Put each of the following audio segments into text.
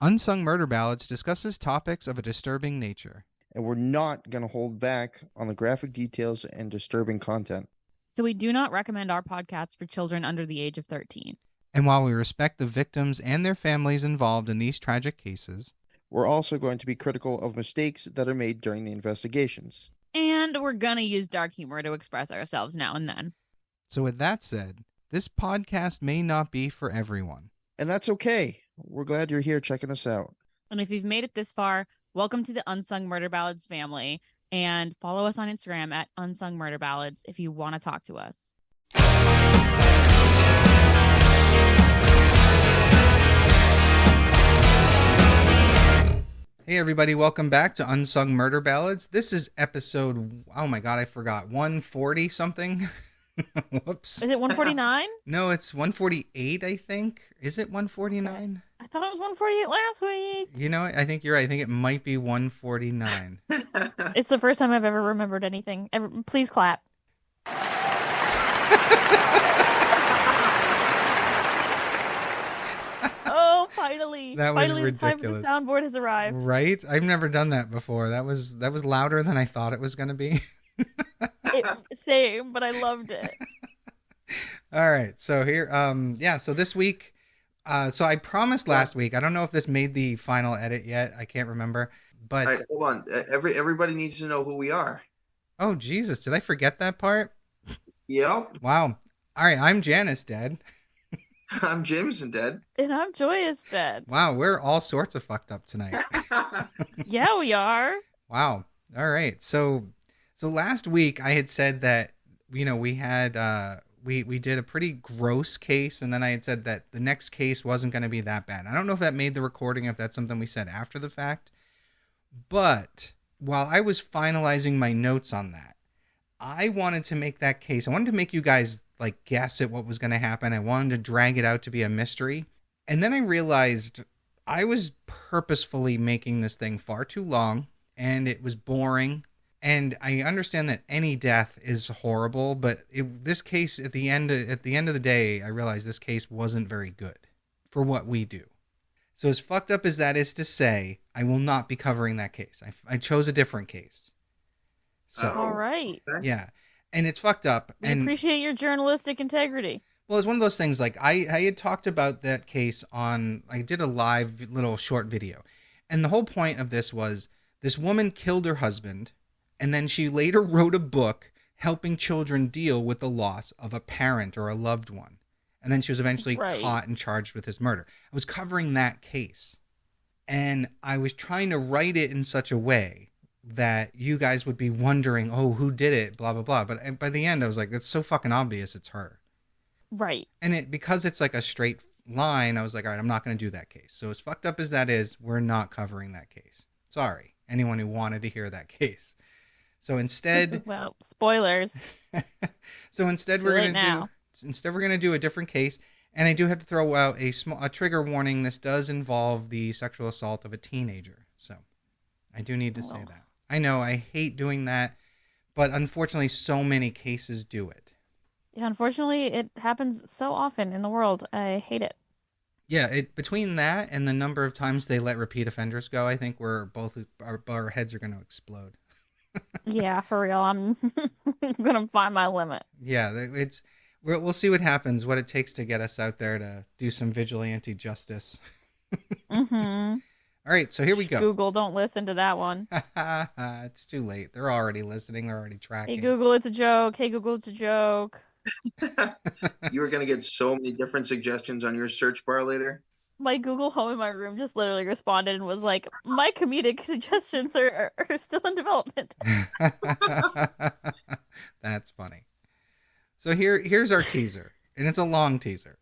Unsung Murder Ballads discusses topics of a disturbing nature. And we're not going to hold back on the graphic details and disturbing content. So we do not recommend our podcast for children under the age of 13. And while we respect the victims and their families involved in these tragic cases, we're also going to be critical of mistakes that are made during the investigations. And we're going to use dark humor to express ourselves now and then. So with that said, this podcast may not be for everyone. And that's okay. We're glad you're here checking us out. And if you've made it this far, welcome to the Unsung Murder Ballads family. And follow us on Instagram at Unsung Murder Ballads if you want to talk to us. Hey everybody, welcome back to Unsung Murder Ballads. This is episode, oh my god, I forgot, 140 something? Whoops. Is it 149? No, it's 148, I think. Is it 149? Okay. I thought it was 148 last week. You know what? I think you're right. I think it might be 149. It's the first time I've ever remembered anything. Please clap. Oh, finally. That was finally, ridiculous. The time for the soundboard has arrived. Right? I've never done that before. That was louder than I thought it was going to be. Same, but I loved it. All right. So here, so this week, so I promised last week, I don't know if this made the final edit yet. I can't remember, but all right, hold on. Everybody needs to know who we are. Oh, Jesus. Did I forget that part? Yep. Wow. All right. I'm Janus, Dad. I'm Jameson, Dad. And I'm Joyous, Dad. Wow. We're all sorts of fucked up tonight. Yeah, we are. Wow. All right. So last week I had said that, we had, we did a pretty gross case, and then I had said that the next case wasn't going to be that bad. I don't know if that made the recording, if that's something we said after the fact, but while I was finalizing my notes on that, I wanted to make that case. I wanted to make you guys like guess at what was going to happen. I wanted to drag it out to be a mystery. And then I realized I was purposefully making this thing far too long, and it was boring. And I understand that any death is horrible, but this case at the end of the day, I realized this case wasn't very good for what we do. So as fucked up as that is to say, I will not be covering that case. I chose a different case. So all right. Yeah, and it's fucked up. We appreciate your journalistic integrity. Well, it's one of those things. Like I had talked about that case I did a live little short video, and the whole point of this was this woman killed her husband. And then she later wrote a book helping children deal with the loss of a parent or a loved one. And then she was eventually caught and charged with his murder. I was covering that case. And I was trying to write it in such a way that you guys would be wondering, oh, who did it, blah, blah, blah. But by the end, I was like, it's so fucking obvious it's her. Right. And because it's like a straight line, I was like, all right, I'm not going to do that case. So as fucked up as that is, we're not covering that case. Sorry, anyone who wanted to hear that case. So instead, well, spoilers. So instead we're gonna do a different case, and I do have to throw out a trigger warning. This does involve the sexual assault of a teenager, so I do need to say that. I know I hate doing that, but unfortunately, so many cases do it. Yeah, unfortunately, it happens so often in the world. I hate it. Yeah, between that and the number of times they let repeat offenders go, I think our heads are going to explode. Yeah, for real. I'm gonna find my limit. Yeah, we'll see what happens, what it takes to get us out there to do some vigilante justice. Mm-hmm. All right, so here we go. Google, don't listen to that one. It's too late. They're already listening. They're already tracking. Hey Google, it's a joke. Hey Google, it's a joke. You are gonna get so many different suggestions on your search bar later. My Google Home in my room just literally responded and was like, my comedic suggestions are still in development. That's funny. So here's our teaser, and it's a long teaser.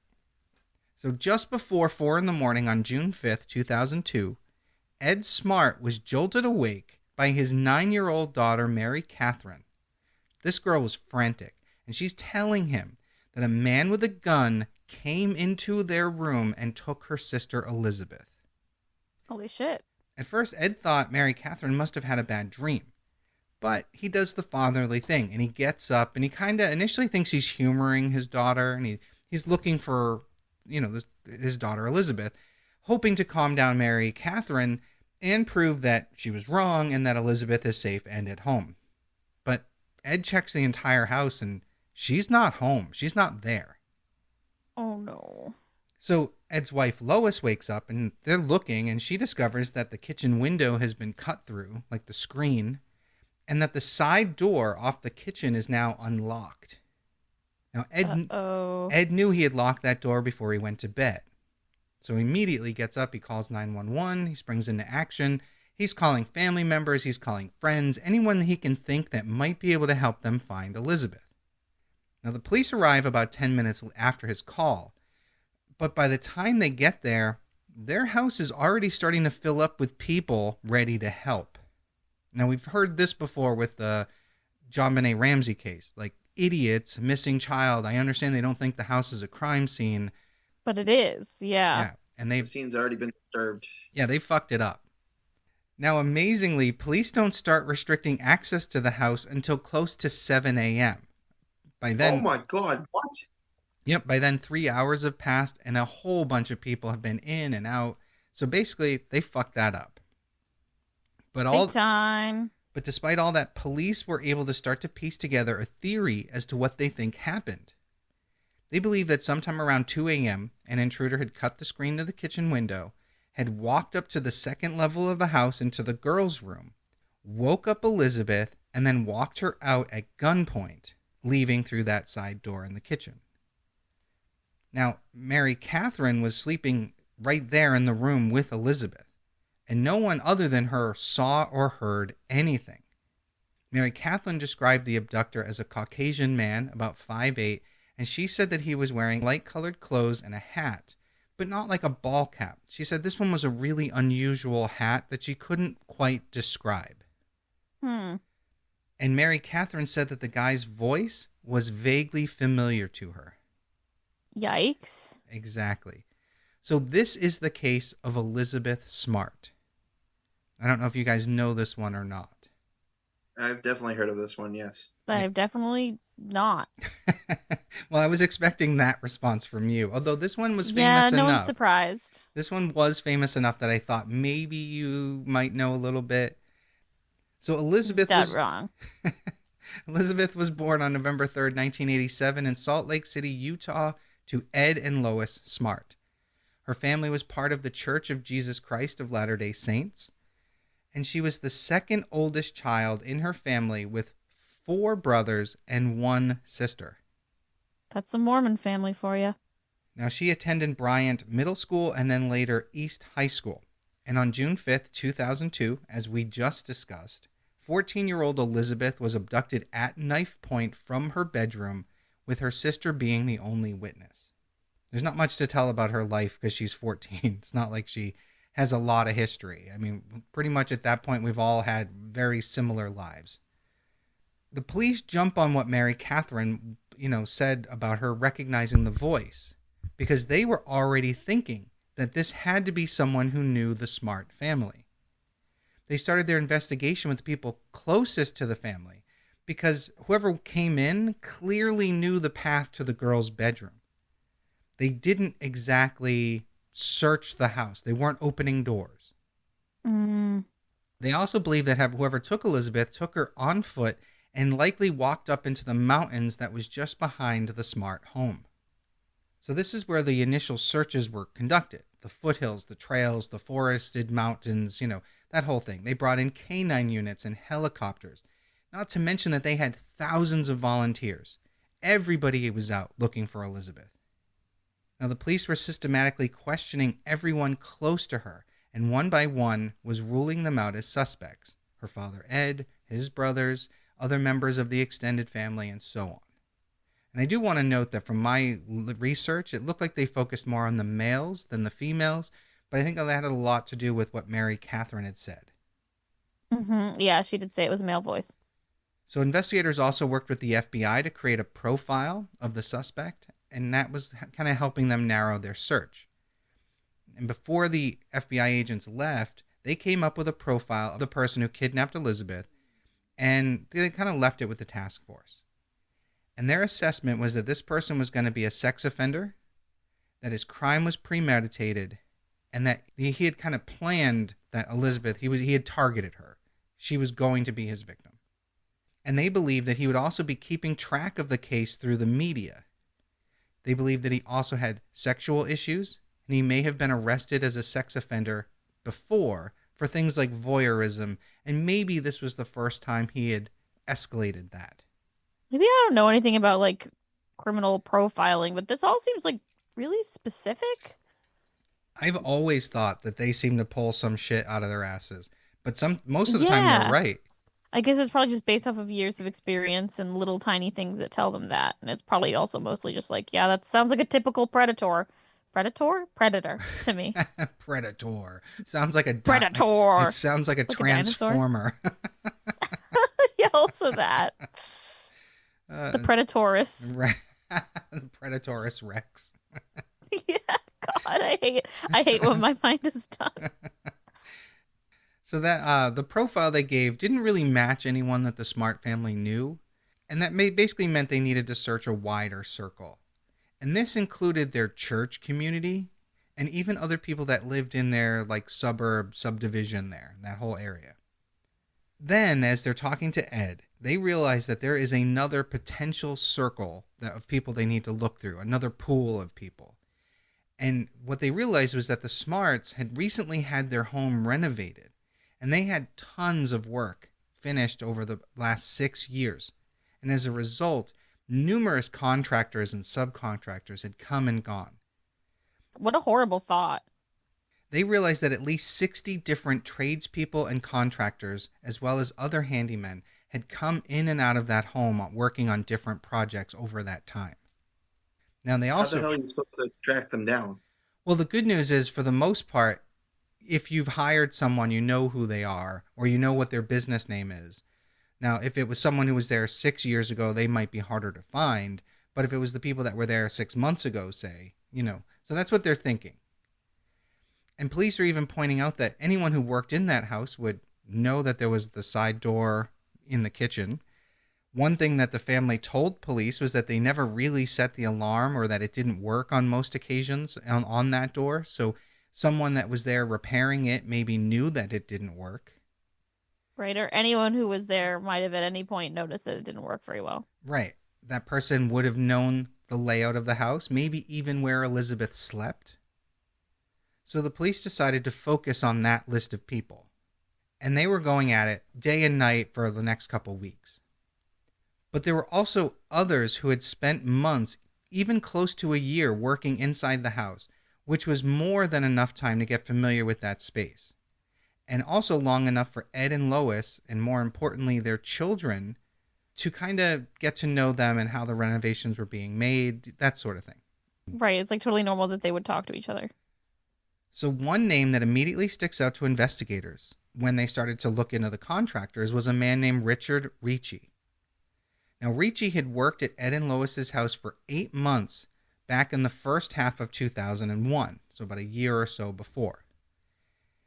So just before 4 a.m. on June 5th, 2002, Ed Smart was jolted awake by his 9-year-old daughter, Mary Catherine. This girl was frantic, and she's telling him that a man with a gun came into their room and took her sister Elizabeth. Holy shit. At first, Ed thought Mary Catherine must have had a bad dream. But he does the fatherly thing, and he gets up, and he kind of initially thinks he's humoring his daughter, and he's looking for, his daughter Elizabeth, hoping to calm down Mary Catherine and prove that she was wrong and that Elizabeth is safe and at home. But Ed checks the entire house and she's not home. She's not there. Oh, no. So Ed's wife Lois wakes up and they're looking and she discovers that the kitchen window has been cut through, like the screen, and that the side door off the kitchen is now unlocked. Now Ed knew he had locked that door before he went to bed. So he immediately gets up, he calls 911, he springs into action. He's calling family members, he's calling friends, anyone he can think that might be able to help them find Elizabeth. Now the police arrive about 10 minutes after his call. But by the time they get there, their house is already starting to fill up with people ready to help. Now, we've heard this before with the JonBenet Ramsey case. Like, idiots, missing child. I understand they don't think the house is a crime scene. But it is, yeah. And The scene's already been disturbed. Yeah, they fucked it up. Now, amazingly, police don't start restricting access to the house until close to 7 a.m. By then, oh my God, what? Yep, by then 3 hours have passed and a whole bunch of people have been in and out. So basically, they fucked that up. Big time. But despite all that, police were able to start to piece together a theory as to what they think happened. They believe that sometime around 2 a.m., an intruder had cut the screen to the kitchen window, had walked up to the second level of the house into the girls' room, woke up Elizabeth, and then walked her out at gunpoint, leaving through that side door in the kitchen. Now, Mary Catherine was sleeping right there in the room with Elizabeth, and no one other than her saw or heard anything. Mary Catherine described the abductor as a Caucasian man, about 5'8", and she said that he was wearing light-colored clothes and a hat, but not like a ball cap. She said this one was a really unusual hat that she couldn't quite describe. And Mary Catherine said that the guy's voice was vaguely familiar to her. Yikes. Exactly. So this is the case of Elizabeth Smart. I don't know if you guys know this one or not. I've definitely heard of this one, yes. I've definitely not. Well, I was expecting that response from you, although this one was famous enough. Yeah, no one's surprised. This one was famous enough that I thought maybe you might know a little bit. So Elizabeth Elizabeth was born on November 3rd, 1987 in Salt Lake City, Utah, to Ed and Lois Smart. Her family was part of the Church of Jesus Christ of Latter-day Saints, and she was the second oldest child in her family with 4 brothers and 1 sister. That's a Mormon family for you. Now, she attended Bryant Middle School and then later East High School. And on June 5th, 2002, as we just discussed, 14-year-old Elizabeth was abducted at knife point from her bedroom, with her sister being the only witness. There's not much to tell about her life because she's 14. It's not like she has a lot of history. I mean, pretty much at that point, we've all had very similar lives. The police jump on what Mary Catherine, said about her recognizing the voice, because they were already thinking that this had to be someone who knew the Smart family. They started their investigation with the people closest to the family, because whoever came in clearly knew the path to the girl's bedroom. They didn't exactly search the house. They weren't opening doors. They also believe that whoever took Elizabeth took her on foot and likely walked up into the mountains that was just behind the Smart home. So this is where the initial searches were conducted. The foothills, the trails, the forested mountains, that whole thing. They brought in canine units and helicopters. Not to mention that they had thousands of volunteers. Everybody was out looking for Elizabeth. Now, the police were systematically questioning everyone close to her, and one by one was ruling them out as suspects. Her father, Ed, his brothers, other members of the extended family, and so on. And I do want to note that from my research, it looked like they focused more on the males than the females, but I think that had a lot to do with what Mary Catherine had said. Yeah, she did say it was a male voice. So investigators also worked with the FBI to create a profile of the suspect, and that was kind of helping them narrow their search. And before the FBI agents left, they came up with a profile of the person who kidnapped Elizabeth, and they kind of left it with the task force. And their assessment was that this person was going to be a sex offender, that his crime was premeditated, and that he had kind of planned that Elizabeth, he had targeted her. She was going to be his victim. And they believed that he would also be keeping track of the case through the media. They believed that he also had sexual issues, and he may have been arrested as a sex offender before for things like voyeurism, and maybe this was the first time he had escalated that. Maybe I don't know anything about like criminal profiling, but this all seems like really specific. I've always thought that they seem to pull some shit out of their asses, but most of the time they're right. I guess it's probably just based off of years of experience and little tiny things that tell them that. And it's probably also mostly just like, yeah, that sounds like a typical predator. Predator to me. Predator. Sounds like a Predator. It sounds like a Like transformer. Yeah, also that. The Predatorus. Predatorus Rex. Yeah, God, I hate what my mind has done. So that the profile they gave didn't really match anyone that the Smart family knew, and that basically meant they needed to search a wider circle. And this included their church community and even other people that lived in their like subdivision there, in that whole area. Then, as they're talking to Ed, they realize that there is another potential circle of people they need to look through, another pool of people. And what they realized was that the Smarts had recently had their home renovated, and they had tons of work finished over the last 6 years. And as a result, numerous contractors and subcontractors had come and gone. What a horrible thought. They realized that at least 60 different tradespeople and contractors, as well as other handymen, had come in and out of that home working on different projects over that time. Now they also... How the hell are you supposed to track them down? Well, the good news is, for the most part, if you've hired someone, you know who they are, or you know what their business name is. Now, if it was someone who was there 6 years ago, they might be harder to find. But if it was the people that were there 6 months ago, say, so that's what they're thinking. And police are even pointing out that anyone who worked in that house would know that there was the side door in the kitchen. One thing that the family told police was that they never really set the alarm, or that it didn't work on most occasions on that door. So someone that was there repairing it maybe knew that it didn't work. Right, or anyone who was there might have at any point noticed that it didn't work very well. Right. That person would have known the layout of the house, maybe even where Elizabeth slept. So the police decided to focus on that list of people. And they were going at it day and night for the next couple weeks. But there were also others who had spent months, even close to a year, working inside the house, which was more than enough time to get familiar with that space. And also long enough for Ed and Lois, and more importantly, their children, to kind of get to know them and how the renovations were being made, that sort of thing. Right, it's like totally normal that they would talk to each other. So one name that immediately sticks out to investigators when they started to look into the contractors was a man named Richard Ricci. Now, Ricci had worked at Ed and Lois's house for 8 months back in the first half of 2001, so about a year or so before.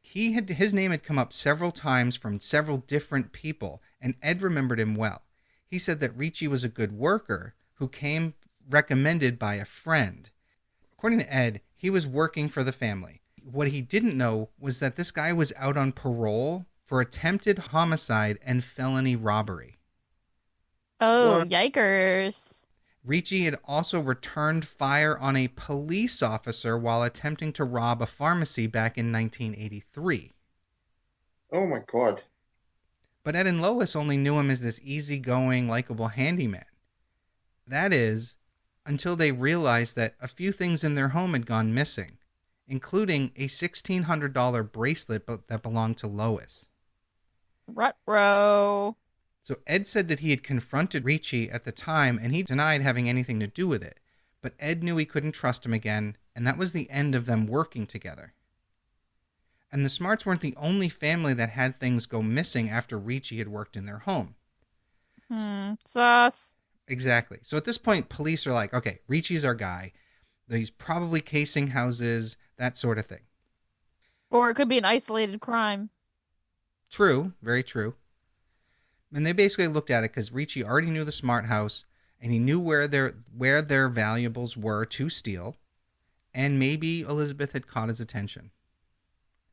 His name had come up several times from several different people, and Ed remembered him well. He said that Ricci was a good worker who came recommended by a friend. According to Ed, he was working for the family. What he didn't know was that this guy was out on parole for attempted homicide and felony robbery. Oh, What? yikers. Ricci had also returned fire on a police officer while attempting to rob a pharmacy back in 1983. Oh my God. But Ed and Lois only knew him as this easygoing, likable handyman. That is, until they realized that a few things in their home had gone missing, including a $1,600 bracelet that belonged to Lois. Ruh-roh. So Ed said that he had confronted Ricci at the time, and he denied having anything to do with it. But Ed knew he couldn't trust him again, and that was the end of them working together. And the Smarts weren't the only family that had things go missing after Ricci had worked in their home. Sus. Exactly. So at this point, police are like, okay, Ricci's our guy. He's probably casing houses, that sort of thing. Or it could be an isolated crime. True. Very true. And they basically looked at it because Ricci already knew the Smart house, and he knew where their valuables were to steal, and maybe Elizabeth had caught his attention.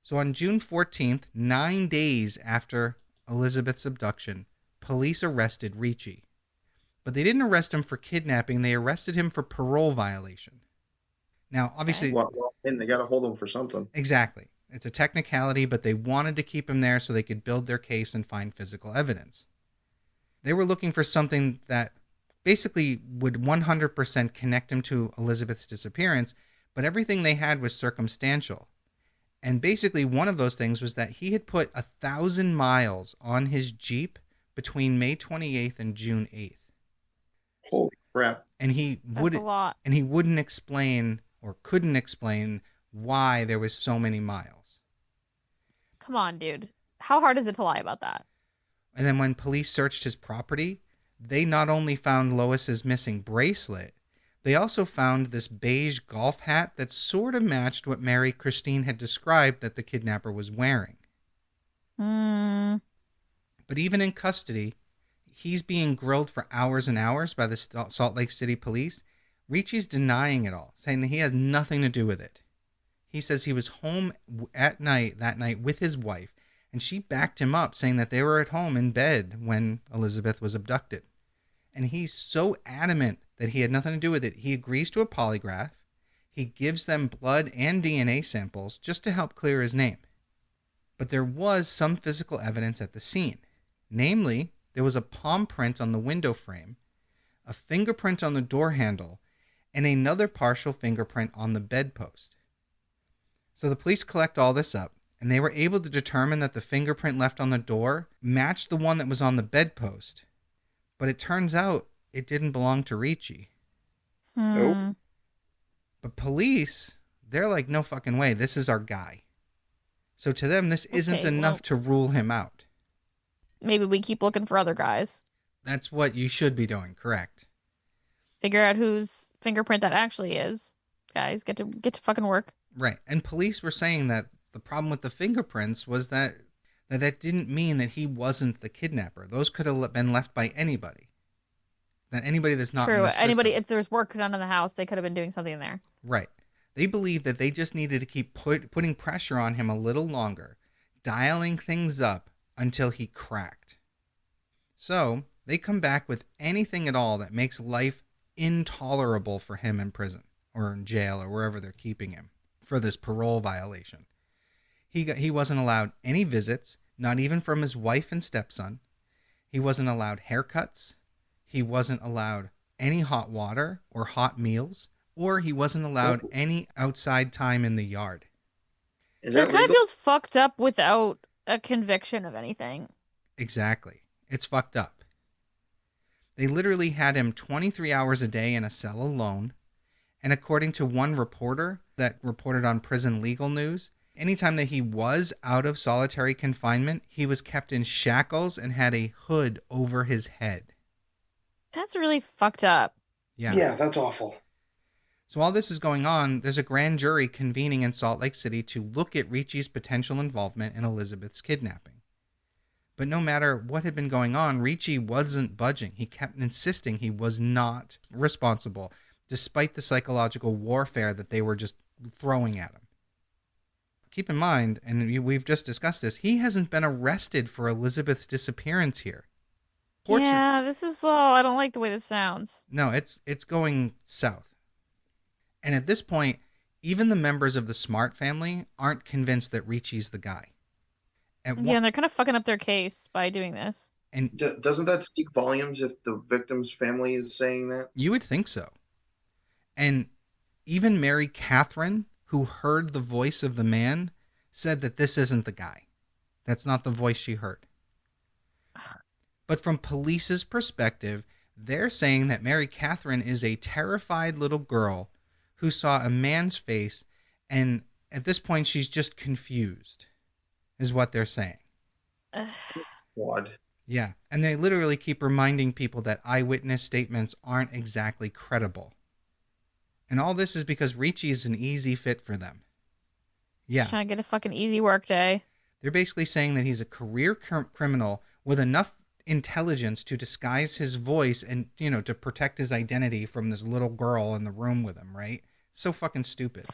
So on June 14th, 9 days after Elizabeth's abduction, police arrested Ricci. But they didn't arrest him for kidnapping. They arrested him for parole violation. Now, obviously... Well, and they got to hold him for something. Exactly. It's a technicality, but they wanted to keep him there so they could build their case and find physical evidence. They were looking for something that basically would 100% connect him to Elizabeth's disappearance, but everything they had was circumstantial. And basically one of those things was that he had put 1,000 miles on his Jeep between May 28th and June 8th. Holy crap. And he wouldn't explain or couldn't explain why there was so many miles. Come on, dude. How hard is it to lie about that? And then when police searched his property, they not only found Lois's missing bracelet, they also found this beige golf hat that sort of matched what Mary Christine had described that the kidnapper was wearing. But even in custody, he's being grilled for hours and hours by the Salt Lake City police. Ricci's denying it all, saying that he has nothing to do with it. He says he was home that night with his wife, and she backed him up, saying that they were at home in bed when Elizabeth was abducted. And he's so adamant that he had nothing to do with it. He agrees to a polygraph. He gives them blood and DNA samples just to help clear his name. But there was some physical evidence at the scene. Namely, there was a palm print on the window frame, a fingerprint on the door handle, and another partial fingerprint on the bedpost. So the police collect all this up, and they were able to determine that the fingerprint left on the door matched the one that was on the bedpost. But it turns out it didn't belong to Ricci. Nope. But police, they're like, no fucking way, this is our guy. So to them, this isn't enough to rule him out. Maybe we keep looking for other guys. That's what you should be doing, correct? Figure Figure out whose fingerprint that actually is. Guys, get to fucking work. Right. And police were saying that the problem with the fingerprints was that didn't mean that he wasn't the kidnapper. Those could have been left by anybody. That anybody that's not in True. the system. Anybody, if there was work done in the house, they could have been doing something in there. Right. They believed that they just needed to keep putting pressure on him a little longer, dialing things up until he cracked. So they come back with anything at all that makes life intolerable for him in prison or in jail or wherever they're keeping him for this parole violation. He wasn't allowed any visits, not even from his wife and stepson. He wasn't allowed haircuts. He wasn't allowed any hot water or hot meals, or he wasn't allowed any outside time in the yard. Is That that kind of legal? feels fucked up without a conviction of anything. Exactly. It's fucked up. They literally had him 23 hours a day in a cell alone. And according to one reporter that reported on Prison Legal News, anytime that he was out of solitary confinement, he was kept in shackles and had a hood over his head. That's really fucked up. Yeah, that's awful. So while this is going on, there's a grand jury convening in Salt Lake City to look at Ricci's potential involvement in Elizabeth's kidnapping. But no matter what had been going on, Ricci wasn't budging. He kept insisting he was not responsible, despite the psychological warfare that they were just throwing at him. Keep in mind, and we've just discussed this, he hasn't been arrested for Elizabeth's disappearance here. Yeah, this is slow. I don't like the way this sounds. No, it's going south. And at this point, even the members of the Smart family aren't convinced that Ricci's the guy. And they're kind of fucking up their case by doing this. And Doesn't that speak volumes if the victim's family is saying that? you would think so. And even Mary Catherine, who heard the voice of the man, said that this isn't the guy. That's not the voice she heard. But from police's perspective, they're saying that Mary Catherine is a terrified little girl who saw a man's face, and at this point she's just confused, is what they're saying. What? Yeah, and they literally keep reminding people that eyewitness statements aren't exactly credible. And all this is because Ricci is an easy fit for them. Yeah. Just trying to get a fucking easy work day. They're basically saying that he's a career criminal with enough intelligence to disguise his voice and, to protect his identity from this little girl in the room with him, right? So fucking stupid.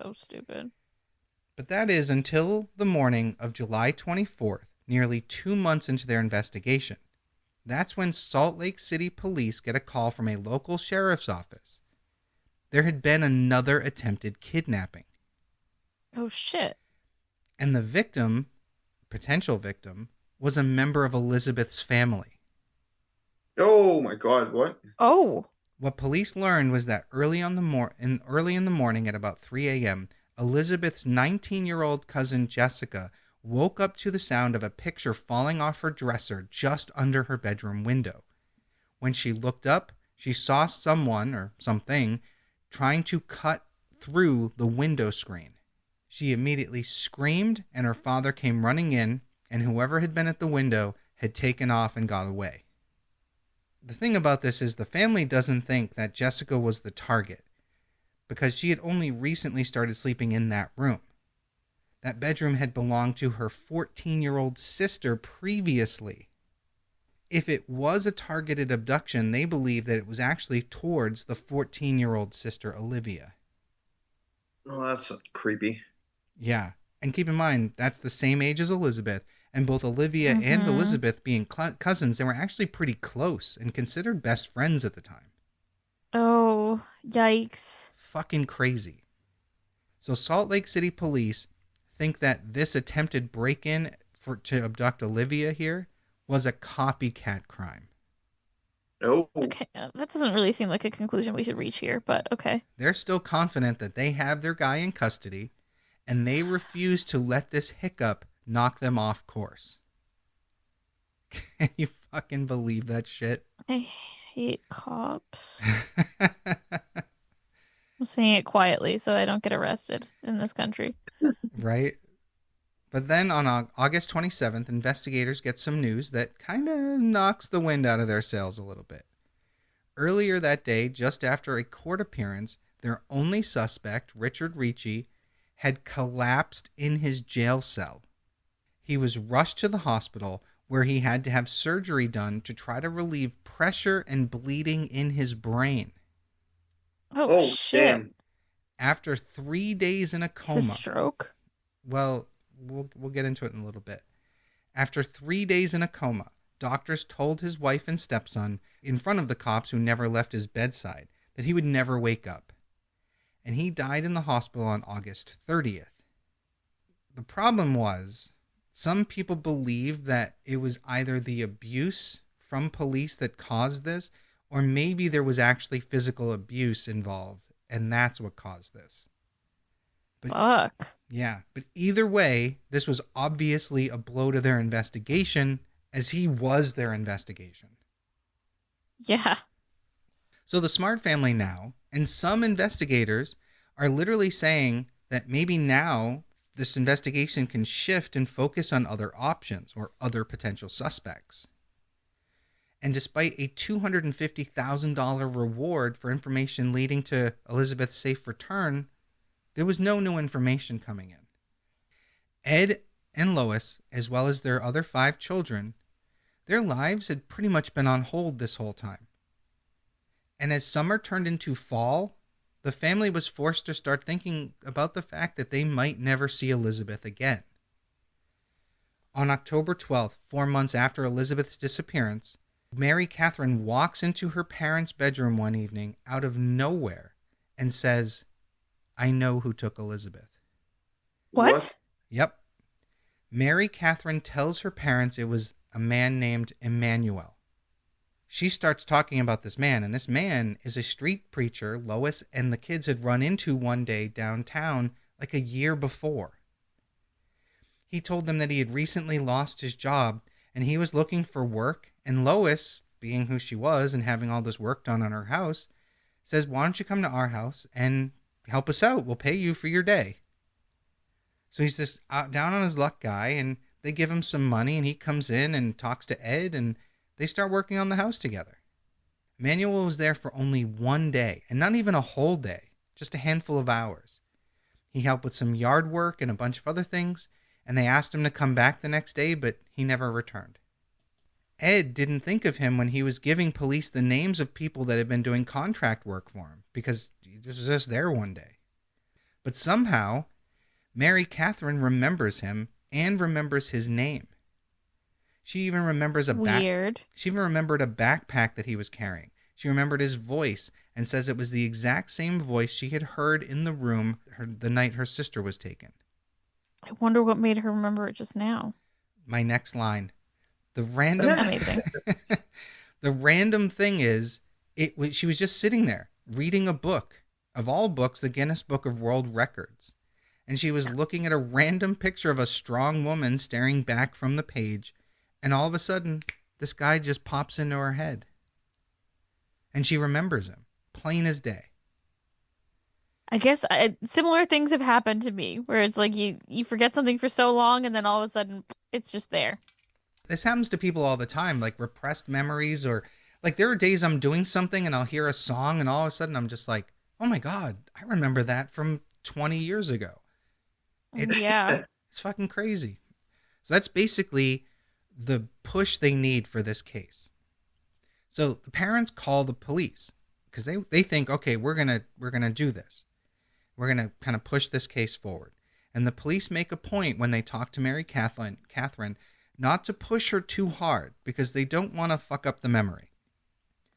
So stupid. But that is until the morning of July 24th, nearly 2 months into their investigation. That's when Salt Lake City police get a call from a local sheriff's office. There had been another attempted kidnapping. Oh, shit. And the victim, potential victim, was a member of Elizabeth's family. Oh my God! What? Oh. What police learned was that early in the morning at about 3 a.m., Elizabeth's 19-year-old cousin Jessica woke up to the sound of a picture falling off her dresser just under her bedroom window. When she looked up, she saw someone or something trying to cut through the window screen. She immediately screamed, and her father came running in, and whoever had been at the window had taken off and got away. The thing about this is the family doesn't think that Jessica was the target because she had only recently started sleeping in that room. That bedroom had belonged to her 14-year-old sister previously. If it was a targeted abduction, they believe that it was actually towards the 14-year-old sister Olivia. Oh, that's creepy. Yeah, and keep in mind, that's the same age as Elizabeth, and both Olivia and Elizabeth being cousins, they were actually pretty close and considered best friends at the time. Oh, yikes. Fucking crazy. So Salt Lake City police think that this attempted break-in to abduct Olivia here was a copycat crime. Oh. Okay, that doesn't really seem like a conclusion we should reach here, but okay. They're still confident that they have their guy in custody, and they refuse to let this hiccup knock them off course. Can you fucking believe that shit? I hate cops. I'm saying it quietly so I don't get arrested in this country. Right? But then on August 27th, investigators get some news that kind of knocks the wind out of their sails a little bit. Earlier that day, just after a court appearance, their only suspect, Richard Ricci, had collapsed in his jail cell. He was rushed to the hospital where he had to have surgery done to try to relieve pressure and bleeding in his brain. Oh, shit. Damn. After 3 days in a A coma. stroke? Well, we'll get into it in a little bit. After 3 days in a coma, doctors told his wife and stepson in front of the cops who never left his bedside that he would never wake up. And he died in the hospital on August 30th. The problem was, some people believe that it was either the abuse from police that caused this, or maybe there was actually physical abuse involved, and that's what caused this. But, Fuck. yeah, but either way, this was obviously a blow to their investigation, as he was their investigation. Yeah. So the Smart family now, and some investigators, are literally saying that maybe now this investigation can shift and focus on other options or other potential suspects. And despite a $250,000 reward for information leading to Elizabeth's safe return, there was no new information coming in. Ed and Lois, as well as their other 5 children, their lives had pretty much been on hold this whole time. And as summer turned into fall, the family was forced to start thinking about the fact that they might never see Elizabeth again. On October 12th, 4 months after Elizabeth's disappearance, Mary Catherine walks into her parents' bedroom one evening out of nowhere and says, "I know who took Elizabeth." What? Yep. Mary Catherine tells her parents it was a man named Emmanuel. She starts talking about this man, and this man is a street preacher Lois and the kids had run into one day downtown like a year before. He told them that he had recently lost his job and he was looking for work, and Lois, being who she was and having all this work done on her house, says, "Why don't you come to our house and help us out? We'll pay you for your day." So he's this down on his luck guy, and they give him some money, and he comes in and talks to Ed, and they start working on the house together. Emmanuel was there for only 1 day, and not even a whole day, just a handful of hours. He helped with some yard work and a bunch of other things, and they asked him to come back the next day, but he never returned. Ed didn't think of him when he was giving police the names of people that had been doing contract work for him, because he was just there one day. But somehow, Mary Catherine remembers him and remembers his name. She even remembers Weird. She even remembered a backpack that he was carrying. She remembered his voice and says it was the exact same voice she had heard in the room the night her sister was taken. I wonder what made her remember it just now. My next line. The random Amazing. The random thing is she was just sitting there reading a book, of all books, the Guinness Book of World Records. And she was looking at a random picture of a strong woman staring back from the page, and all of a sudden this guy just pops into her head. And she remembers him, plain as day. I guess similar things have happened to me where it's like you forget something for so long and then all of a sudden it's just there. This happens to people all the time, like repressed memories, or like there are days I'm doing something and I'll hear a song and all of a sudden I'm just like, oh my God, I remember that from 20 years ago. Yeah. It's fucking crazy. So that's basically the push they need for this case. So the parents call the police because they think, okay, we're gonna do this. We're gonna kind of push this case forward. And the police make a point when they talk to Mary Catherine not to push her too hard because they don't want to fuck up the memory.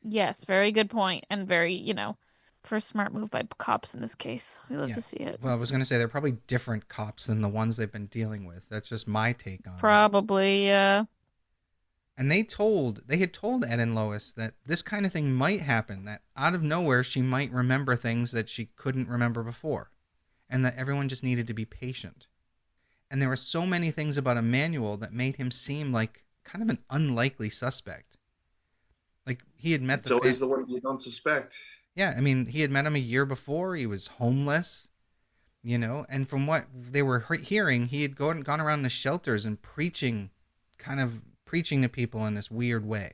Yes, very good point, and very, for a smart move by cops in this case. We love Yeah. to see it. Well, I was going to say they're probably different cops than the ones they've been dealing with. That's just my take on it. Probably, yeah. And they had told Ed and Lois that this kind of thing might happen, that out of nowhere she might remember things that she couldn't remember before, and that everyone just needed to be patient. And there were so many things about Emmanuel that made him seem like kind of an unlikely suspect. Like he had met It's always the one you don't suspect. Yeah, I mean, he had met him a year before. He was homeless, and from what they were hearing, he had gone around the shelters and preaching to people in this weird way.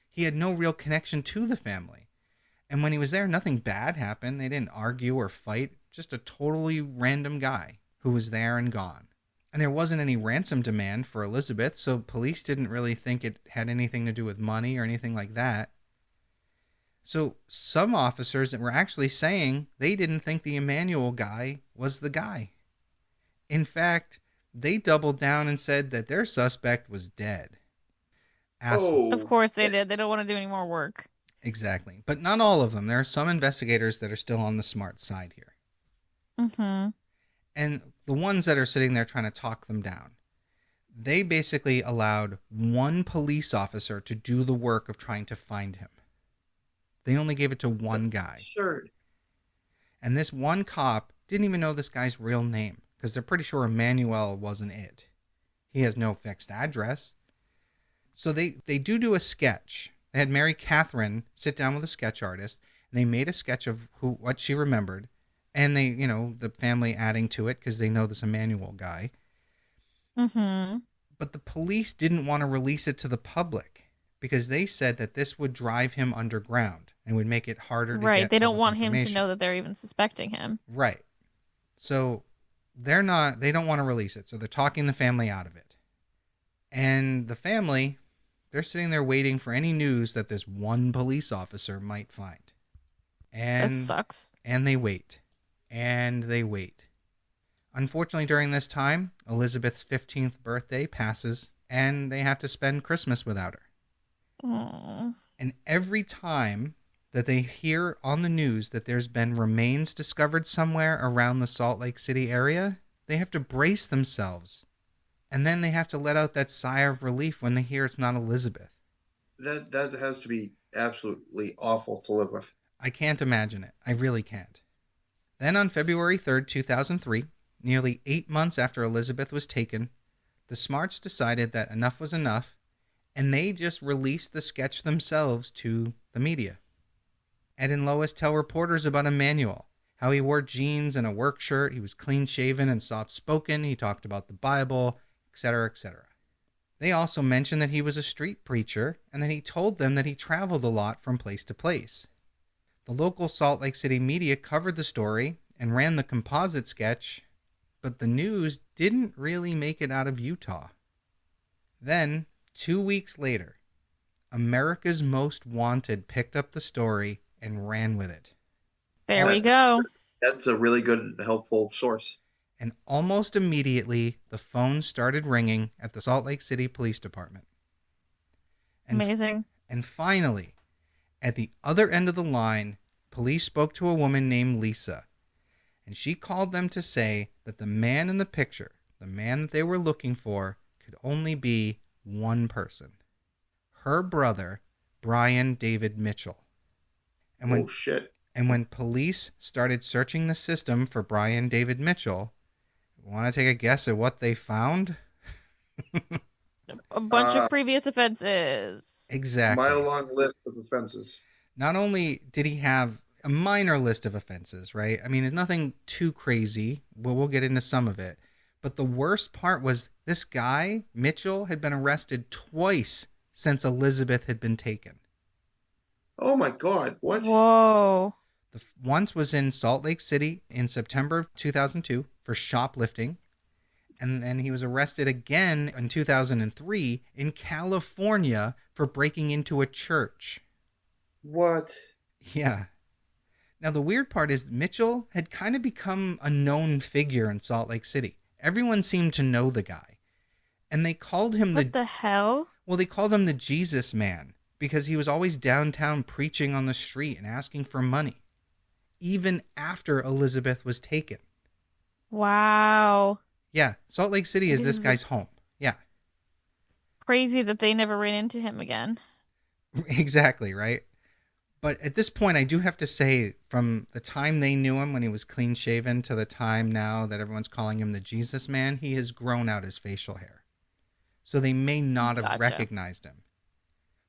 He had no real connection to the family. And when he was there, nothing bad happened. They didn't argue or fight. Just a totally random guy who was there and gone. And there wasn't any ransom demand for Elizabeth, so police didn't really think it had anything to do with money or anything like that. So some officers were actually saying they didn't think the Emmanuel guy was the guy. In fact, they doubled down and said that their suspect was dead. Oh. Of course they did. They don't want to do any more work. Exactly. But not all of them. There are some investigators that are still on the smart side here. Mm-hmm. And the ones that are sitting there trying to talk them down, they basically allowed one police officer to do the work of trying to find him. They only gave it to one guy. Sure. And this one cop didn't even know this guy's real name because they're pretty sure Emmanuel wasn't it. He has no fixed address. So they do a sketch. They had Mary Catherine sit down with a sketch artist, and they made a sketch of what she remembered. And they, the family adding to it because they know this Emmanuel guy. Mm-hmm. But the police didn't want to release it to the public because they said that this would drive him underground and would make it harder to get Right. They don't public want him to information. know that they're even suspecting him. Right. So they don't want to release it. So they're talking the family out of it. And the family, they're sitting there waiting for any news that this one police officer might find. And That sucks. And they wait. And they wait. Unfortunately, during this time, Elizabeth's 15th birthday passes, and they have to spend Christmas without her. Aww. And every time that they hear on the news that there's been remains discovered somewhere around the Salt Lake City area, they have to brace themselves. And then they have to let out that sigh of relief when they hear it's not Elizabeth. That has to be absolutely awful to live with. I can't imagine it. I really can't. Then on February 3rd, 2003, nearly 8 months after Elizabeth was taken, the Smarts decided that enough was enough, and they just released the sketch themselves to the media. Ed and Lois tell reporters about Emmanuel, how he wore jeans and a work shirt, he was clean-shaven and soft-spoken, he talked about the Bible, etc., etc. They also mentioned that he was a street preacher and that he told them that he traveled a lot from place to place. The local Salt Lake City media covered the story and ran the composite sketch, but the news didn't really make it out of Utah. Then, 2 weeks later, America's Most Wanted picked up the story and ran with it. There we go. That's a really good, helpful source. And almost immediately, the phone started ringing at the Salt Lake City Police Department. Amazing. And finally, at the other end of the line, police spoke to a woman named Lisa. And she called them to say that the man in the picture, the man that they were looking for, could only be one person. Her brother, Brian David Mitchell. And shit. And when police started searching the system for Brian David Mitchell, want to take a guess at what they found? A bunch of previous offenses. Exactly. Mile-long list of offenses. Not only did he have a minor list of offenses, right? I mean, it's nothing too crazy. Well, we'll get into some of it. But the worst part was this guy, Mitchell, had been arrested twice since Elizabeth had been taken. Oh my God, what? Whoa. Once was in Salt Lake City in September of 2002 for shoplifting. And then he was arrested again in 2003 in California for breaking into a church. What? Yeah. Now, the weird part is Mitchell had kind of become a known figure in Salt Lake City. Everyone seemed to know the guy. And they called him What the hell? Well, they called him the Jesus Man because he was always downtown preaching on the street and asking for money, even after Elizabeth was taken. Wow. Yeah, Salt Lake City is this guy's home. Yeah. Crazy that they never ran into him again. Exactly, right? But at this point, I do have to say, from the time they knew him when he was clean shaven to the time now that everyone's calling him the Jesus Man, he has grown out his facial hair. So they may not have recognized him.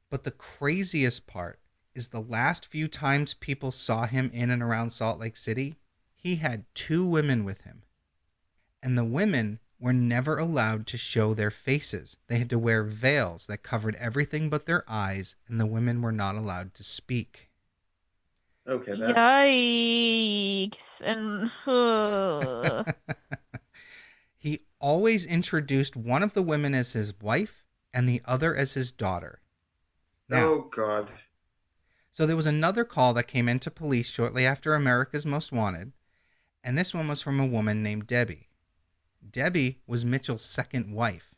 But the craziest part is the last few times people saw him in and around Salt Lake City, he had 2 women with him. And the women were never allowed to show their faces. They had to wear veils that covered everything but their eyes, and the women were not allowed to speak. Okay, that's... Yikes. And He always introduced one of the women as his wife and the other as his daughter. Now, oh, God. So there was another call that came into police shortly after America's Most Wanted, and this one was from a woman named Debbie. Debbie was Mitchell's second wife,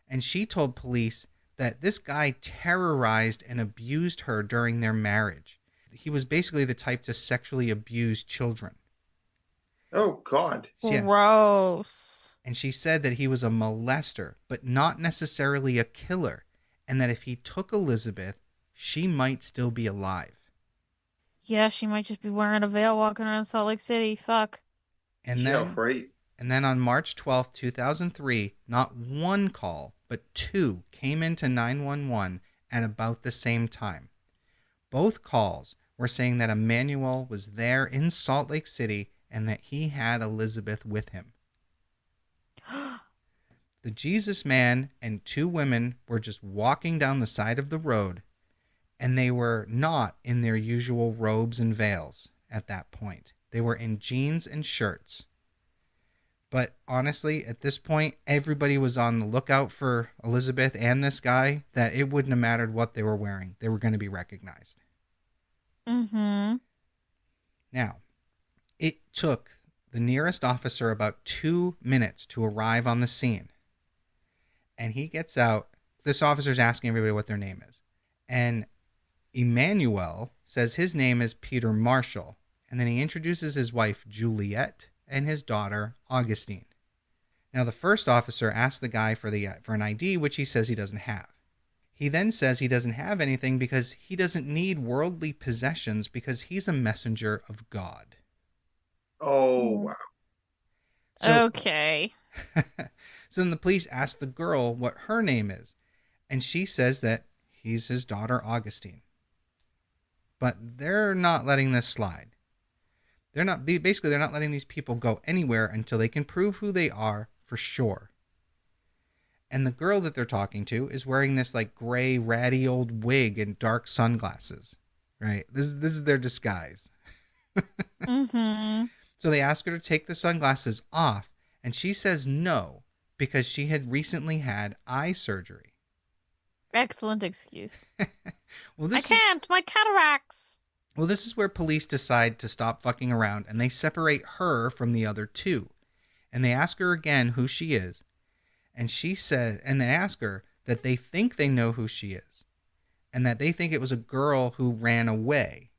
and she told police that this guy terrorized and abused her during their marriage. He was basically the type to sexually abuse children. Oh, God. Yeah. gross. And she said that he was a molester, but not necessarily a killer, and that if he took Elizabeth, she might still be alive. Yeah, she might just be wearing a veil walking around Salt Lake City. Fuck. And Yeah, then, right. and then on March 12th, 2003, not one call, but 2 came into 911 at about the same time. Both calls were saying that Emmanuel was there in Salt Lake City and that he had Elizabeth with him. The Jesus Man and 2 women were just walking down the side of the road, and they were not in their usual robes and veils at that point. They were in jeans and shirts. But honestly, at this point, everybody was on the lookout for Elizabeth and this guy, that it wouldn't have mattered what they were wearing. They were going to be recognized. Mm-hmm. Now, it took the nearest officer about 2 minutes to arrive on the scene. And he gets out. This officer's asking everybody what their name is. And Emmanuel says his name is Peter Marshall. And then he introduces his wife, Juliet, and his daughter, Augustine. Now, the first officer asks the guy for an ID, which he says he doesn't have. He then says he doesn't have anything because he doesn't need worldly possessions because he's a messenger of God. Oh, wow. So, Okay. So then the police ask the girl what her name is, and she says that he's his daughter, Augustine. But they're not letting this slide. They're not letting these people go anywhere until they can prove who they are for sure. And the girl that they're talking to is wearing this like gray, ratty old wig and dark sunglasses, right? This is their disguise. Mm-hmm. So they ask her to take the sunglasses off, and she says no, because she had recently had eye surgery. Excellent excuse. Well, I can't. My cataracts. Well, this is where police decide to stop fucking around, and they separate her from the other 2. And they ask her again who she is. And she said, and they ask her that they think they know who she is and that they think it was a girl who ran away.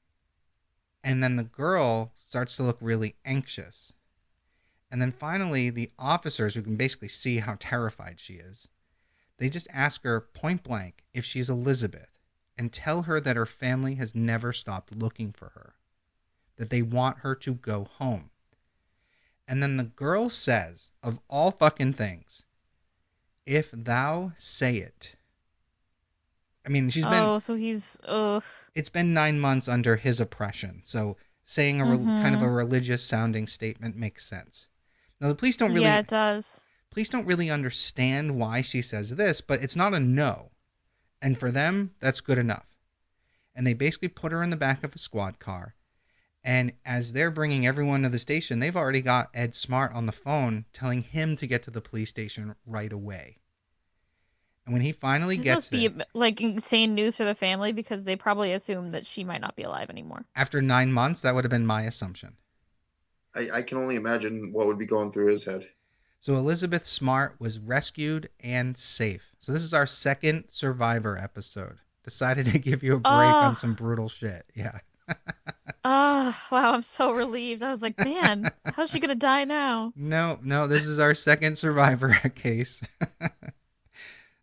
And then the girl starts to look really anxious. And then finally, the officers, who can basically see how terrified she is, they just ask her point blank if she's Elizabeth and tell her that her family has never stopped looking for her, that they want her to go home. And then the girl says, of all fucking things, if thou say it. I mean, she's been... Oh, so he's... Ugh. It's been 9 months under his oppression, so saying a kind of a religious sounding statement makes sense. Now, the police don't really... Yeah, it does. Police don't really understand why she says this, but it's not a no. And for them, that's good enough. And they basically put her in the back of a squad car. And as they're bringing everyone to the station, they've already got Ed Smart on the phone telling him to get to the police station right away. And when he finally gets there... This must be like insane news for the family because they probably assume that she might not be alive anymore. After 9 months, that would have been my assumption. I can only imagine what would be going through his head. So Elizabeth Smart was rescued and safe. So this is our second Survivor episode. Decided to give you a break on some brutal shit. Yeah. Oh, wow, I'm so relieved. I was like, man, how's she going to die now? No, this is our second Survivor case.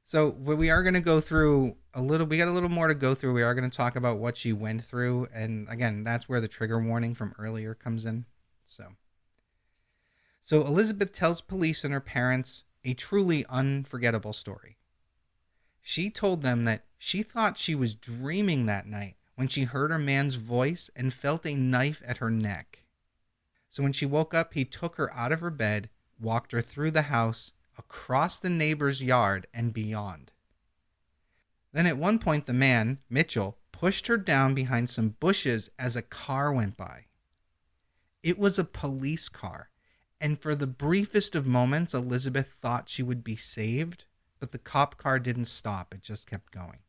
So we are going to go through we got a little more to go through. We are going to talk about what she went through. And again, that's where the trigger warning from earlier comes in. So Elizabeth tells police and her parents a truly unforgettable story. She told them that she thought she was dreaming that night when she heard her man's voice and felt a knife at her neck. So when she woke up, he took her out of her bed, walked her through the house, across the neighbor's yard, and beyond. Then at one point, the man, Mitchell, pushed her down behind some bushes as a car went by. It was a police car. And for the briefest of moments, Elizabeth thought she would be saved, but the cop car didn't stop. It just kept going.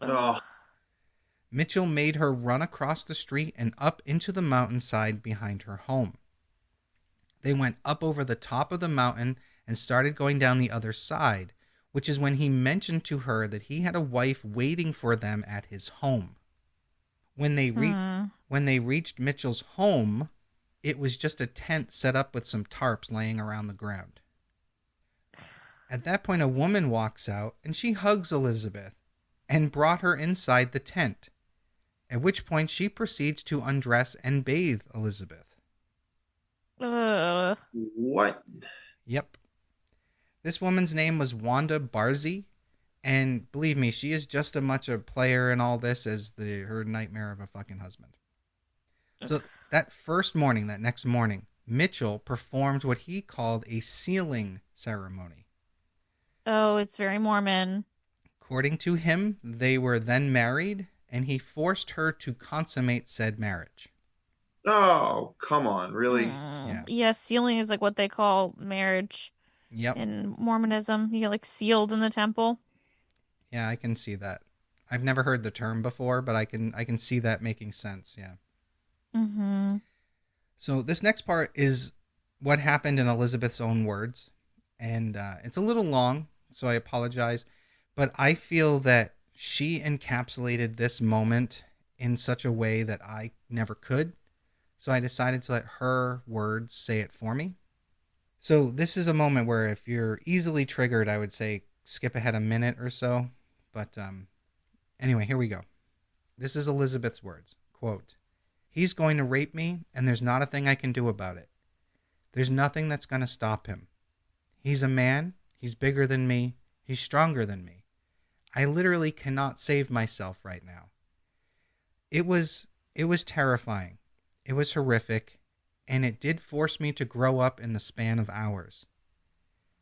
Oh. Mitchell made her run across the street and up into the mountainside behind her home. They went up over the top of the mountain and started going down the other side, which is when he mentioned to her that he had a wife waiting for them at his home. When they reached Mitchell's home, it was just a tent set up with some tarps laying around the ground. At that point, a woman walks out and she hugs Elizabeth and brought her inside the tent, at which point she proceeds to undress and bathe Elizabeth. What? Yep. This woman's name was Wanda Barzy, and believe me, she is just as much a player in all this as her nightmare of a fucking husband. So that next morning, Mitchell performed what he called a sealing ceremony. Oh, it's very Mormon. According to him, they were then married, and he forced her to consummate said marriage. Oh, come on, really? Yeah, sealing is like what they call marriage. Yep. In Mormonism, you get like sealed in the temple. Yeah, I can see that. I've never heard the term before, but I can see that making sense. Yeah. Mm-hmm. So this next part is what happened in Elizabeth's own words, and it's a little long, so I apologize, but I feel that she encapsulated this moment in such a way that I never could, so I decided to let her words say it for me. So this is a moment where if you're easily triggered, I would say skip ahead a minute or so, but anyway, here we go. This is Elizabeth's words, quote, "He's going to rape me, and there's not a thing I can do about it. There's nothing that's going to stop him. He's a man. He's bigger than me. He's stronger than me. I literally cannot save myself right now." It was terrifying. It was horrific, and it did force me to grow up in the span of hours.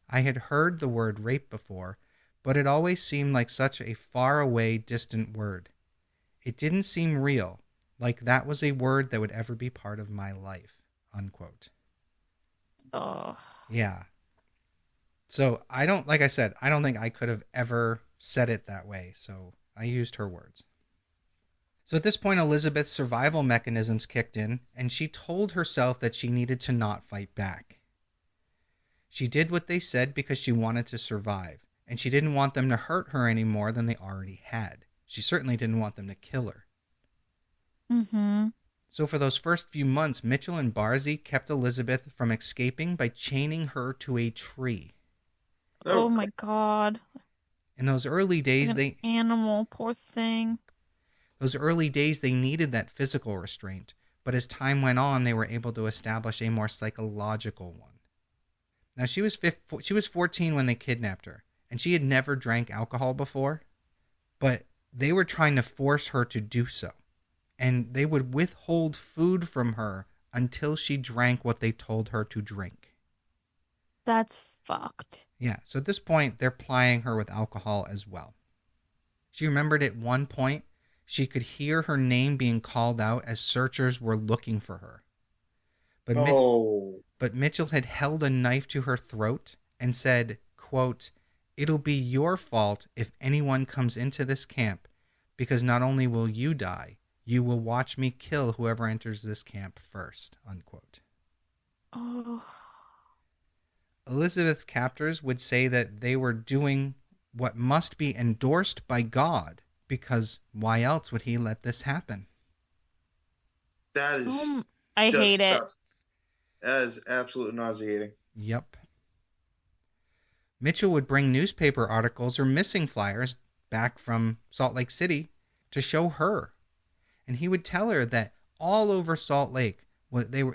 I had heard the word rape before, but it always seemed like such a far-away, distant word. It didn't seem real, like that was a word that would ever be part of my life, unquote. Oh. Yeah. So like I said, I don't think I could have ever said it that way, so I used her words. So at this point, Elizabeth's survival mechanisms kicked in, and she told herself that she needed to not fight back. She did what they said because she wanted to survive, and she didn't want them to hurt her any more than they already had. She certainly didn't want them to kill her. Mm-hmm. So for those first few months, Mitchell and Barzy kept Elizabeth from escaping by chaining her to a tree. Oh my God. In those early days, Like an animal, poor thing. Those early days, they needed that physical restraint, but as time went on, they were able to establish a more psychological one. Now, she was 14 when they kidnapped her, and she had never drank alcohol before, but they were trying to force her to do so, and they would withhold food from her until she drank what they told her to drink. That's fucked. Yeah, so at this point, they're plying her with alcohol as well. She remembered at one point she could hear her name being called out as searchers were looking for her. But Mitchell had held a knife to her throat and said, quote, "It'll be your fault if anyone comes into this camp, because not only will you die, you will watch me kill whoever enters this camp first," unquote. Oh. Elizabeth's captors would say that they were doing what must be endorsed by God, because why else would he let this happen? That is I hate it. That is absolutely nauseating. Yep. Mitchell would bring newspaper articles or missing flyers back from Salt Lake City to show her. And he would tell her that all over Salt Lake,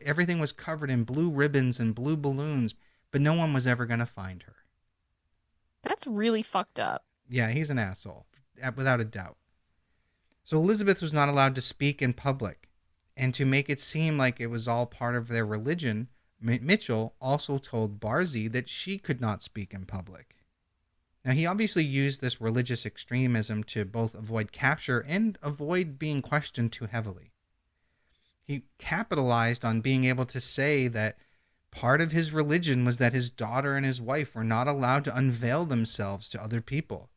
everything was covered in blue ribbons and blue balloons, but no one was ever going to find her. That's really fucked up. Yeah, he's an asshole, without a doubt. So Elizabeth was not allowed to speak in public. And to make it seem like it was all part of their religion, Mitchell also told Barzy that she could not speak in public. Now, he obviously used this religious extremism to both avoid capture and avoid being questioned too heavily. He capitalized on being able to say that part of his religion was that his daughter and his wife were not allowed to unveil themselves to other people,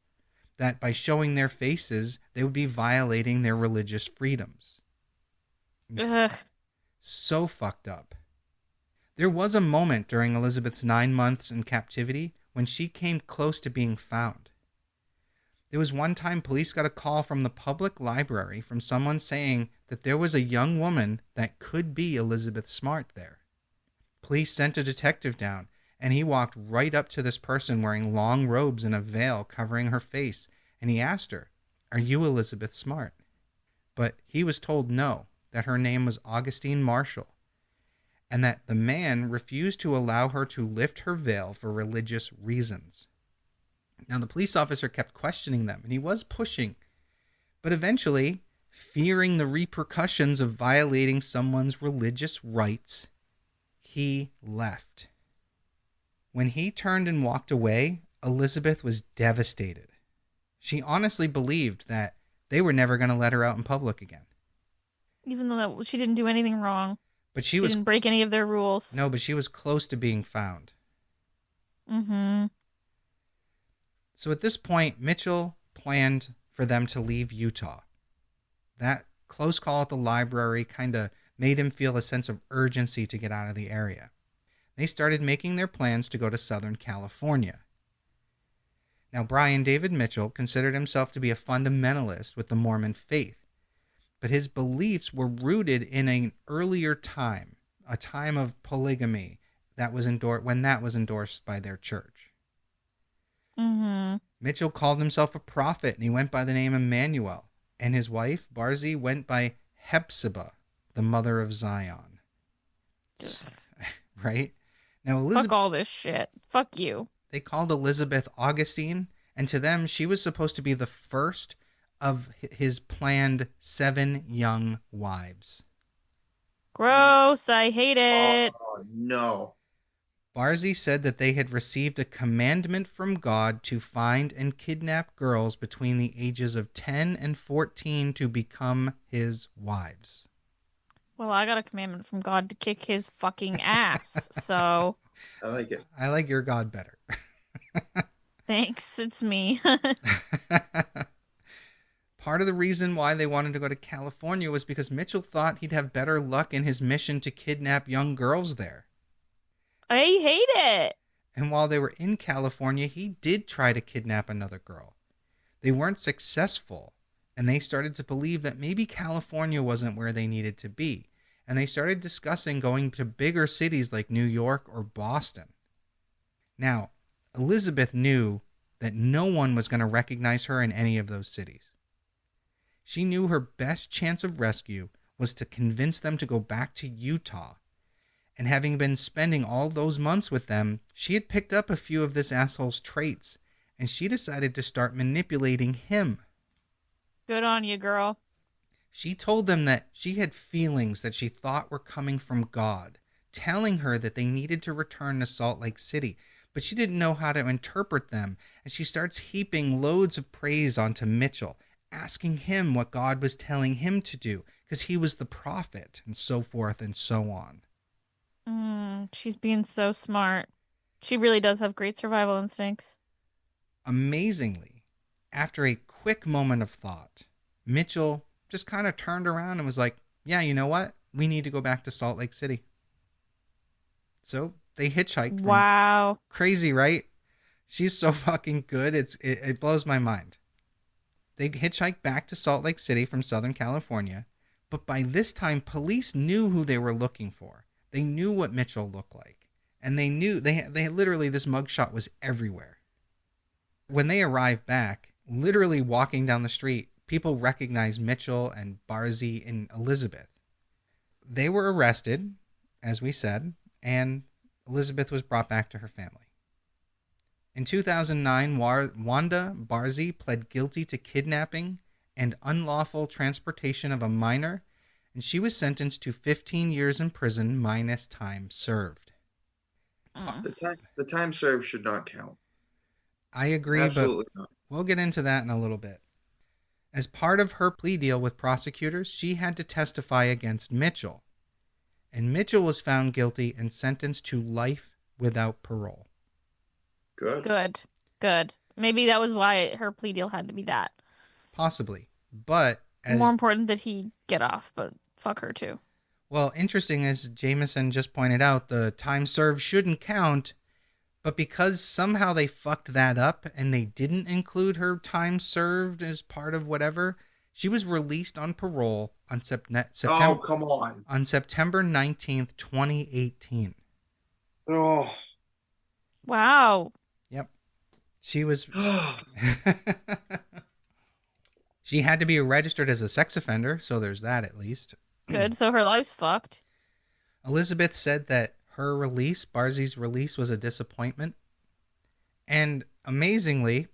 that by showing their faces, they would be violating their religious freedoms. Ugh. So fucked up. There was a moment during Elizabeth's 9 months in captivity when she came close to being found. There was one time police got a call from the public library from someone saying that there was a young woman that could be Elizabeth Smart there. Police sent a detective down, and he walked right up to this person wearing long robes and a veil covering her face, and he asked her, "Are you Elizabeth Smart?" But he was told no, that her name was Augustine Marshall, and that the man refused to allow her to lift her veil for religious reasons. Now, the police officer kept questioning them, and he was pushing, but eventually, fearing the repercussions of violating someone's religious rights, he left. When he turned and walked away, Elizabeth was devastated. She honestly believed that they were never going to let her out in public again. Even though she didn't do anything wrong. But she didn't break any of their rules. No, but she was close to being found. Mm-hmm. So at this point, Mitchell planned for them to leave Utah. That close call at the library kind of made him feel a sense of urgency to get out of the area. They started making their plans to go to Southern California. Now, Brian David Mitchell considered himself to be a fundamentalist with the Mormon faith, but his beliefs were rooted in an earlier time, a time of polygamy that was endorsed by their church. Mm-hmm. Mitchell called himself a prophet, and he went by the name Emmanuel, and his wife, Barzy, went by Hephzibah, the mother of Zion. Right? Now, Elizabeth, fuck all this shit. Fuck you. They called Elizabeth Augustine, and to them, she was supposed to be the first of his planned 7 young wives. Gross. I hate it. Oh, no. Barzy said that they had received a commandment from God to find and kidnap girls between the ages of 10 and 14 to become his wives. Well, I got a commandment from God to kick his fucking ass, so... I like it. I like your God better. Thanks, it's me. Part of the reason why they wanted to go to California was because Mitchell thought he'd have better luck in his mission to kidnap young girls there. I hate it. And while they were in California, he did try to kidnap another girl. They weren't successful, and they started to believe that maybe California wasn't where they needed to be. And they started discussing going to bigger cities like New York or Boston. Now, Elizabeth knew that no one was going to recognize her in any of those cities. She knew her best chance of rescue was to convince them to go back to Utah. And having been spending all those months with them, she had picked up a few of this asshole's traits, and she decided to start manipulating him. Good on you, girl. She told them that she had feelings that she thought were coming from God, telling her that they needed to return to Salt Lake City, but she didn't know how to interpret them, and she starts heaping loads of praise onto Mitchell, asking him what God was telling him to do, because he was the prophet, and so forth and so on. She's being so smart. She really does have great survival instincts. Amazingly, after a quick moment of thought, Mitchell just kind of turned around and was like, yeah, you know what? We need to go back to Salt Lake City. So they hitchhiked. Wow. Crazy, right? She's so fucking good. It blows my mind. They hitchhiked back to Salt Lake City from Southern California, but by this time, police knew who they were looking for. They knew what Mitchell looked like, and they knew they literally, this mugshot was everywhere. When they arrived back, literally walking down the street, people recognized Mitchell and Barzy and Elizabeth. They were arrested, as we said, and Elizabeth was brought back to her family. In 2009, Wanda Barzy pled guilty to kidnapping and unlawful transportation of a minor, and she was sentenced to 15 years in prison minus time served. The time served should not count. I agree, Absolutely but not. we'll get into that in a little bit. As part of her plea deal with prosecutors, she had to testify against Mitchell, and Mitchell was found guilty and sentenced to life without parole. Good. Maybe that was why her plea deal had to be that. Possibly, but More important that he get off, but fuck her too. Well, interesting, as Jameson just pointed out, the time served shouldn't count, but because somehow they fucked that up and they didn't include her time served as part of whatever, she was released on parole on Oh, come on. on September 19th, 2018. Oh. Wow. Yep. She was... She had to be registered as a sex offender, so there's that at least. Good, so her life's fucked. Elizabeth said that her release, Barzi's release, was a disappointment. And amazingly,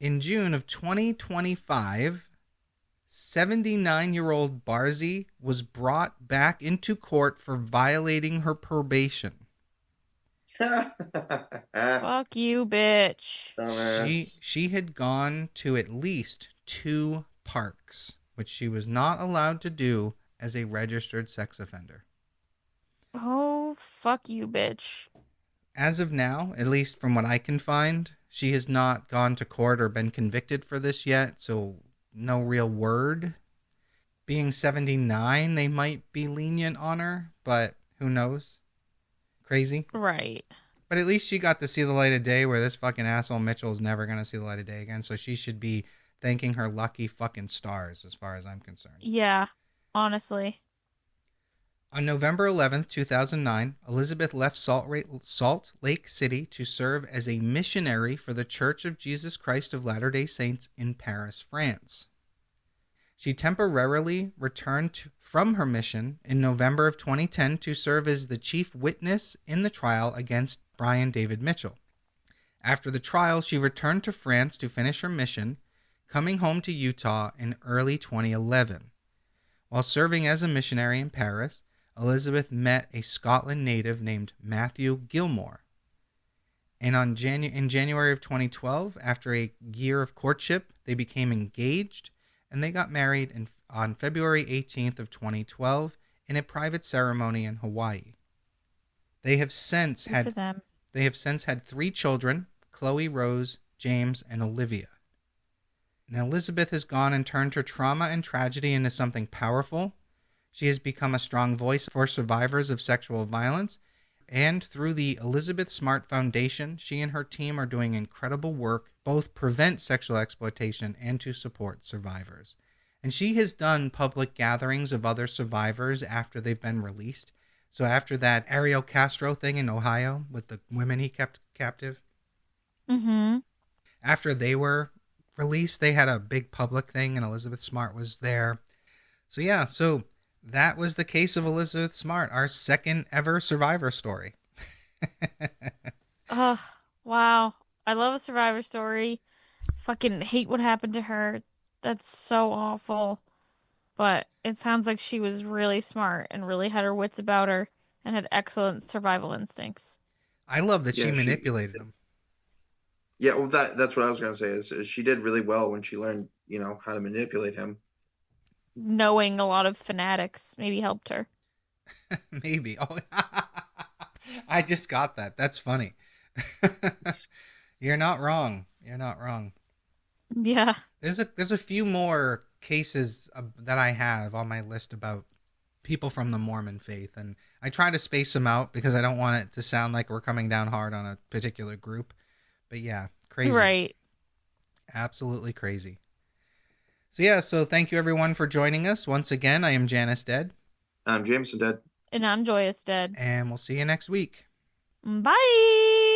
in June of 2025, 79-year-old Barzy was brought back into court for violating her probation. Fuck you, bitch. Dumbass. She had gone to at least 2 parks, which she was not allowed to do as a registered sex offender. Oh, fuck you, bitch. As of now, at least from what I can find, she has not gone to court or been convicted for this yet, so no real word. Being 79, they might be lenient on her, but who knows? Crazy. Right. But at least she got to see the light of day, where this fucking asshole Mitchell is never going to see the light of day again, so she should be thanking her lucky fucking stars as far as I'm concerned. Yeah, honestly. On November 11th, 2009, Elizabeth left Salt Lake City to serve as a missionary for the Church of Jesus Christ of Latter-day Saints in Paris, France. She temporarily returned from her mission in November of 2010 to serve as the chief witness in the trial against Brian David Mitchell. After the trial, she returned to France to finish her mission, coming home to Utah in early 2011. While serving as a missionary in Paris, Elizabeth met a Scotland native named Matthew Gilmore. And in January of 2012, after a year of courtship, they became engaged, and they got married on February 18th of 2012 in a private ceremony in Hawaii. They have since had 3 children, Chloe, Rose, James, and Olivia. Now, Elizabeth has gone and turned her trauma and tragedy into something powerful. She has become a strong voice for survivors of sexual violence, And through the Elizabeth Smart Foundation, she and her team are doing incredible work, both prevent sexual exploitation and to support survivors. And she has done public gatherings of other survivors after they've been released. So after that Ariel Castro thing in Ohio with the women he kept captive, Mm-hmm. after they were released, they had a big public thing and Elizabeth Smart was there. So yeah, so that was the case of Elizabeth Smart, our second ever survivor story. Oh, wow. I love a survivor story. Fucking hate what happened to her. That's so awful. But it sounds like she was really smart and really had her wits about her and had excellent survival instincts. I love that she Yeah, manipulated him. Yeah, well, that's what I was gonna say. Is she did really well when she learned, how to manipulate him. Knowing a lot of fanatics maybe helped her. Maybe. Oh, I just got that. That's funny. You're not wrong. You're not wrong. Yeah. There's a few more cases that I have on my list about people from the Mormon faith, and I try to space them out because I don't want it to sound like we're coming down hard on a particular group. But yeah, crazy. Right. Absolutely crazy. So yeah, so thank you everyone for joining us. Once again, I am Janus Dead. Jameson dead. And I'm Joyous Dead. And we'll see you next week. Bye.